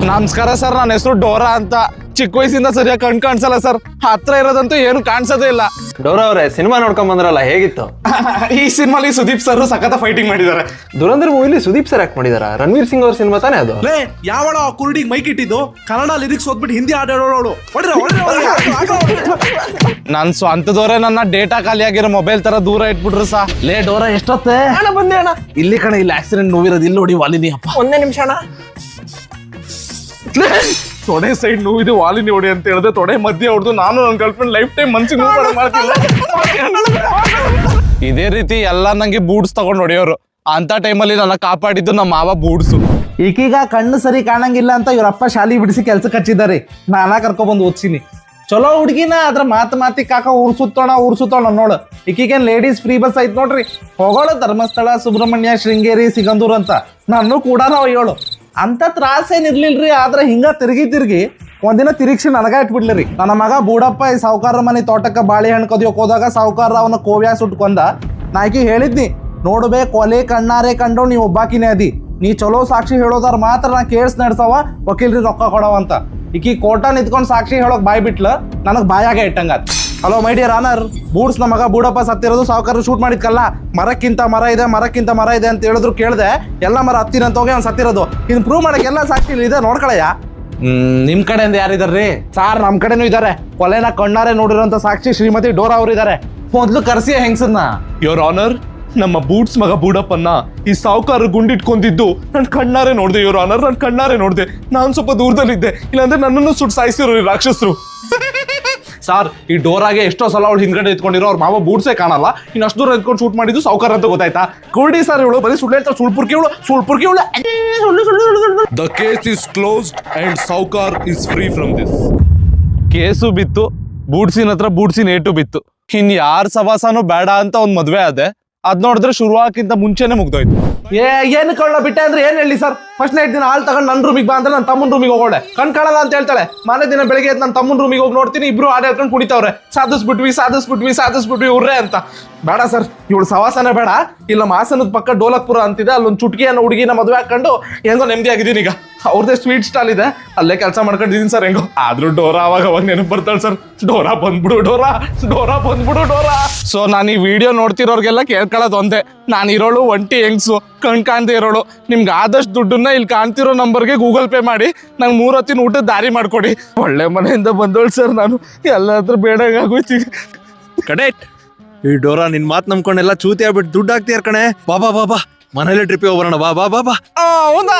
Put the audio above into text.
ನಮಸ್ಕಾರ ಸರ್, ನನ್ನ ಹೆಸರು ಡೋರಾ ಅಂತ. ಚಿಕ್ಕ ವಯಸ್ಸಿಂದ ಸರಿಯಾಗಿ ಕಣ್ ಕಾಣಿಸಲ್ಲ ಸರ್. ಹತ್ರ ಇರೋದಂತೂ ಏನು ಕಾಣಿಸೋದೇ ಇಲ್ಲ. ಡೋರಾ ಅವರೇ, ಸಿನಿಮಾ ನೋಡ್ಕೊಂಡ್ ಬಂದ್ರಲ್ಲ, ಹೇಗಿತ್ತು? ಈ ಸಿನಿಮಾಲಿ ಸುದೀಪ್ ಸರ್ ಸಖತ್ ಫೈಟಿಂಗ್ ಮಾಡಿದ್ದಾರೆ. ದುರಂಧರ್ ಮೂವಿಲಿ ಸುದೀಪ್ ಸರ್ ಯಾಕೆ ಮಾಡಿದಾರ? ರಣವೀರ್ ಸಿಂಗ್ ಅವ್ರ ಸಿನಿಮಾ ತಾನೇ ಅದು? ಲೇ, ಯಾವಳ ಕುರುಡಿಗೆ ಮೈಕ್ ಇಟ್ಟಿದ್ದು ಕನ್ನಡ ಲಿರಿಕ್ಸ್ ಓದ್ಬಿಟ್ಟು ಹಿಂದಿ ಹಾಡೋಳು. ನನ್ ಸ್ವಂತದವರೇ ನನ್ನ ಡೇಟಾ ಖಾಲಿ ಆಗಿರೋ ಮೊಬೈಲ್ ತರ ದೂರ ಇಟ್ಬಿಟ್ರು ಸಾ. ಲೇ ಡೋರಾ, ಎಷ್ಟೊತ್ತೆ ಅಣ್ಣ ಬಂದೆ ಅಣ್ಣ. ಇಲ್ಲಿ ಕಣ, ಇಲ್ಲಿ ಆಕ್ಸಿಡೆಂಟ್ ನೋವಿರೋದು. ಇಲ್ಲಿ ನೋಡಿ ವಾಲಿನಿ. ಅಪ್ಪ ಒಂದೇ ನಿಮಿಷ ಅಣ್ಣ. ತೊಡೆ ಸೈಡ್ ನೋವಿದೆ, ವಾಲಿನಿ ಹೊಡಿ ಅಂತ ಹೇಳಿದೆ. ತೊಡೆ ಮಧ್ಯೆ ಹೊಡೆದು ನಾನು ನನ್ನ ಗರ್ಲ್ಫ್ರೆಂಡ್ ಲೈಫ್ ಟೈಮ್ ಮನ್ಸಿಗೆ ನೋವು ಮಾಡ್ತಿಲ್ಲ. ಇದೇ ರೀತಿ ಎಲ್ಲ ನಂಗೆ ಬೂಟ್ಸ್ ತಗೊಂಡು ಹೊಡೆಯೋರು. ಅಂತ ಟೈಮಲ್ಲಿ ನನ್ನ ಕಾಪಾಡಿದ್ದು ನಮ್ಮ ಮಾವ ಬೂಟ್ಸು. ಈಗೀಗ ಕಣ್ಣು ಸರಿ ಕಾಣಂಗಿಲ್ಲ ಅಂತ ಇವರಪ್ಪ ಶಾಲಿ ಬಿಡಿಸಿ ಕೆಲ್ಸಕ್ಕೆ ಹಚ್ಚಿದ್ದಾರೆ. ನಾನಾ ಕರ್ಕೊಬಂದು ಓದ್ಸಿನಿ. ಚಲೋ ಹುಡುಗಿನ ಅದ್ರ ಮಾತಿ ಕಾಕ ಊರ್ಸುತ್ತೋಣ ನೋಡು. ಈಗೇನ್ ಲೇಡೀಸ್ ಫ್ರೀ ಬಸ್ ಐತ್ ನೋಡ್ರಿ. ಹೋಗೋಳು ಧರ್ಮಸ್ಥಳ, ಸುಬ್ರಹ್ಮಣ್ಯ, ಶೃಂಗೇರಿ, ಸಿಗಂದೂರ್ ಅಂತ. ನಾನು ಕೂಡ ಹೇಳು ಅಂತ ತ್ರಾಸೇನ್ ಇರ್ಲಿಲ್ರಿ. ಆದ್ರೆ ಹಿಂಗ ತಿರುಗಿ ಒಂದಿನ ತಿರುಗಿಸಿ ನನಗ ಇಟ್ಬಿಡ್ಲಿರಿ. ನನ್ನ ಮಗ ಬೂಡಪ್ಪ ಈ ಸಾವುಕಾರ ಮನೆ ತೋಟಕ್ಕೆ ಬಾಳೆಹಣ್ಣು ಕದಿಯೋಕ್ ಹೋದಾಗ ಸಾವುಕಾರ ಅವನ ಕೋವ್ಯಾ ಸುಟ್ಕೊಂಡ. ನಾಯ್ಕಿ ಹೇಳಿದ್ನಿ, ನೋಡ್ಬೇ ಕೊಲೆ ಕಣ್ಣಾರೆ ಕಂಡು ನೀವು ಒಬ್ಬಾಕಿನೇ ಅದಿ. ನೀ ಚಲೋ ಸಾಕ್ಷಿ ಹೇಳೋದಾರ ಮಾತ್ರ ನಾ ಕೇಸ್ ನಡ್ಸವ, ವಕೀಲ್ರಿ ರೊಕ್ಕ ಕೊಡವಂತ. ಈಕಿ ಕೋರ್ಟ ನಿಂತ್ಕೊಂಡು ಸಾಕ್ಷಿ ಹೇಳೋಕ್ ಬಾಯ್ ಬಿಟ್ಲ, ನನಗ್ ಬಾಯಾಗ ಇಟ್ಟಂಗಾತ್. Hello my dear honour, boots ನಮ್ಮ ಮಗ ಬೂಡಪ್ಪ ಸತ್ತಿರೋದು ಸಾವುಕಾರ ಶೂಟ್ ಮಾಡಿದ್ಕಲ್ಲ. ಮರಕ್ಕಿಂತ ಮರ ಇದೆ ಅಂತ ಹೇಳಿದ್ರು ಕೇಳ್ದೆ. ಎಲ್ಲ ಮರ ಹತ್ತಿರಂತ ಹೋಗಿ ಅವ್ನು ಸತ್ತಿರೋದು. ಇನ್ನು ಪ್ರೂವ್ ಮಾಡಕ್ಕೆ ಎಲ್ಲ ಸಾಕ್ಷಿ ಇದೆ, ನೋಡ್ಕೊಳಯ್ಯ. ನಿಮ್ ಕಡೆಯಿಂದ ಯಾರಿದಾರ್ರಿ? ಸಾರ್, ನಮ್ ಕಡೆನೂ ಇದಾರೆ. ಕೊಲೆನ ಕಣ್ಣಾರೆ ನೋಡಿರೋಂಥ ಸಾಕ್ಷಿ ಶ್ರೀಮತಿ ಡೋರಾ ಅವ್ರು ಇದಾರೆ. ಮೊದ್ಲು ಕರ್ಸಿ ಹೆಂಗ್ಸನ್ನ. ಯೋರ್ ಆನರ್, ನಮ್ಮ ಬೂಟ್ಸ್ ಮಗ ಬೂಡಪ್ಪನ್ನ ಈ ಸಾವುಕಾರ ಗುಂಡಿಟ್ಕೊಂದಿದ್ದು ನನ್ ಕಣ್ಣಾರೆ ನೋಡ್ದೆ. ಯೋರ್ ಆನರ್, ನನ್ ಕಣ್ಣಾರೆ ನೋಡ್ದೆ. ನಾನ್ ಸ್ವಲ್ಪ ದೂರದಲ್ಲಿದ್ದೆ, ಇಲ್ಲಾಂದ್ರೆ ನನ್ನನ್ನು ಸುಟ್ಟು ಸಾಯಿಸಿರೋ ರಾಕ್ಷಸರು. ಸಾರ್, ಈ ಡೋರಾಗೆ ಎಷ್ಟೋ ಸಲ ಅವಳು ಹಿಂದ್ಗಡೆ ಇಟ್ಕೊಂಡಿರೋ ಅವ್ರ ಮಾವ ಬೂಟ್ಸೇ ಕಾಣಲ್ಲ. ಇನ್ನು ಅಷ್ಟು ದೂರ ಎತ್ಕೊಂಡು ಶೂಟ್ ಮಾಡಿದ್ದು ಸಾವುಕಾರ ಅಂತ ಗೊತ್ತಾಯ್ತಾ? ಕುರುಡಿ ಸರ್ ಇವಳು, ಬರೀ ಸುಳ್ಳು ಹೇಳ್ತಾ ಸುಳ್ಪುರ್ಕಿ ಇವಳು. The case is closed and Saukar is free from this. Case ಬಿತ್ತು, ಬೂಟ್ಸಿನ ಹತ್ರ ಬೂಟ್ಸಿನ ಏಟು ಬಿತ್ತು. ಇನ್ ಯಾರ ಸವಾಸನೂ ಬೇಡ ಅಂತ ಒಂದ್ ಮದ್ವೆ ಆದೆ. ಅದ್ ನೋಡಿದ್ರೆ ಶುರುವಾಕಿಂತ ಮುಂಚೆನೆ ಮುಗ್ದೋಯ್ತು. ಏನು ಕೊಳ್ಳ ಬಿಟ್ಟೆ ಅಂದ್ರೆ ಏನ್ ಹೇಳಿ ಸರ್? ಫಸ್ಟ್ ನೈಟ್ ದಿನ ಹಾಲ್ ತಗೊಂಡು ನನ್ನ ರೂಮಿಗೆ ಬಾ ಅಂದ್ರೆ ನನ್ನ ತಮ್ಮನ ರೂಮಿಗೆ ಹೋಗೋಳೆ. ಕಣ್ ಕಾಣಲ್ಲ ಅಂತ ಹೇಳ್ತಾಳೆ. ಮಾರನೇ ದಿನ ಬೆಳಗ್ಗೆ ನನ್ನ ತಮ್ಮನ ರೂಮಿಗೆ ಹೋಗಿ ನೋಡ್ತೀನಿ, ಇಬ್ರು ಹಾಡು ಹೇಳ್ಕೊಂಡು ಕುಣಿತಾವ್ರೆ. ಸಾಧಿಸ್ಬಿಟ್ವಿ ಉರ್ರೆ ಅಂತ. ಬೇಡ ಸರ್, ಇವಳು ಸವಾಸನೆ ಬೇಡ. ಇಲ್ಲ ಮಾಸನದ ಪಕ್ಕ ಡೋಲಕ್ಪುರ ಅಂತಿದೆ, ಅಲ್ಲೊಂದು ಚುಟ್ಕಿಯನ್ನು ಹುಡುಗಿನ ಮದುವೆ ಹಾಕೊಂಡು ಹೆಂಗೋ ನೆಮ್ಮದಿ ಆಗಿದ್ದೀನಿ. ಈಗ ಅವ್ರದ್ದೇ ಸ್ವೀಟ್ ಸ್ಟಾಲ್ ಇದೆ, ಅಲ್ಲೇ ಕೆಲಸ ಮಾಡ್ಕೊಂಡಿದ್ದೀನಿ ಸರ್. ಹೆಂಗೋ ಆದ್ರೂ ಡೋರಾ ಅವಾಗ ನೆನಪು ಬರ್ತಾಳೆ ಸರ್. ಡೋರಾ ಬಂದ್ಬಿಡು ಡೋರಾ. ಸೊ ನಾನು ಈ ವಿಡಿಯೋ ನೋಡ್ತಿರೋರ್ಗೆಲ್ಲ ಕೇಳ್ಕೊಳ್ಳೋದು ಒಂದೇ, ನಾನು ಇರೋಳು ಒಂಟಿ ಹೆಂಗ್ಸು, ಕಣ್ ಕಾಣ್ದೇ ಇರೋಳು. ನಿಮ್ಗೆ ಆದಷ್ಟು ದುಡ್ಡನ್ನ ಇಲ್ಲಿ ಕಾಣ್ತಿರೋ ನಂಬರ್ಗೆ ಗೂಗಲ್ ಪೇ ಮಾಡಿ ನಂಗೆ 3 ಹೊತ್ತಿನ ಊಟದ ದಾರಿ ಮಾಡ್ಕೊಡಿ. ಒಳ್ಳೆ ಮನೆಯಿಂದ ಬಂದೋಳು ಸರ್ ನಾನು. ಎಲ್ಲ ಹತ್ರ ಬೇಡ ಆಗೋಯ್ತು. ಕಡೆಟ್, ಈ ಡೋರಾ ನಿನ್ ಮಾತ್ ನಂಬ್ಕೊಂಡೆಲ್ಲ ಚೂತಿ ಆಗ್ಬಿಟ್ಟು ದುಡ್ಡು ಹಾಕ್ತೀಯಾರ ಕಣೆ. ಬಾಬಾ ಮನೇಲೆ ಟ್ರಿಪ್ ಹೋಗೋಣ. ಬಾ ಹೌದಾ?